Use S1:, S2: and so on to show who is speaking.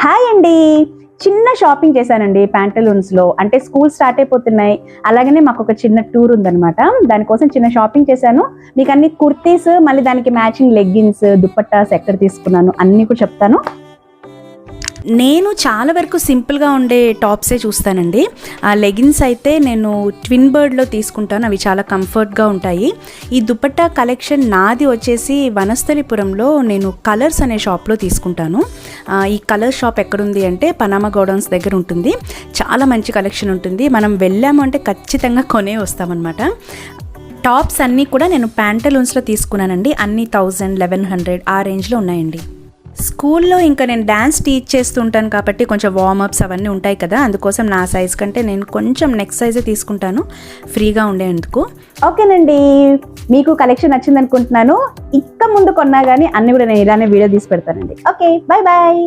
S1: Hi అండి. చిన్న shopping చేశానండి ప్యాంటలూన్స్లో. అంటే స్కూల్ స్టార్ట్ అయిపోతున్నాయి, అలాగనే మాకు ఒక చిన్న టూర్ ఉందనమాట. దానికోసం చిన్న షాపింగ్ చేశాను. మీకు అన్ని కుర్తీస్, మళ్ళీ దానికి మ్యాచింగ్ లెగ్గిన్స్, దుపట్టాస్ ఎక్కడ తీసుకున్నాను అన్నీ కూడా చెప్తాను.
S2: నేను చాలా వరకు సింపుల్గా ఉండే టాప్సే చూస్తానండి. ఆ లెగిన్స్ అయితే నేను ట్విన్ బర్డ్లో తీసుకుంటాను, అవి చాలా కంఫర్ట్గా ఉంటాయి. ఈ దుపట్టా కలెక్షన్ నాది వచ్చేసి వనస్థలిపురంలో నేను కలర్స్ అనే షాప్లో తీసుకుంటాను. ఈ కలర్ షాప్ ఎక్కడుంది అంటే పనామా గోడౌన్స్ దగ్గర ఉంటుంది. చాలా మంచి కలెక్షన్ ఉంటుంది. మనం వెళ్ళాము అంటే ఖచ్చితంగా కొనే వస్తామన్నమాట. టాప్స్ అన్నీ కూడా నేను ప్యాంటలూన్స్లో తీసుకున్నానండి. అన్నీ 1000, 1100 ఆ రేంజ్లో ఉన్నాయండి. స్కూల్లో ఇంకా నేను డ్యాన్స్ టీచ్ చేస్తుంటాను కాబట్టి కొంచెం వార్మప్స్ అవన్నీ ఉంటాయి కదా, అందుకోసం నా సైజ్ కంటే నేను కొంచెం నెక్స్ట్ సైజే తీసుకుంటాను ఫ్రీగా ఉండేందుకు.
S1: ఓకేనండి, మీకు కలెక్షన్ నచ్చింది అనుకుంటున్నాను. ఇంకా ముందు కొన్నా కానీ అన్ని కూడా నేను ఇలానే వీడియో తీసి పెడతానండి. Okay, bye bye.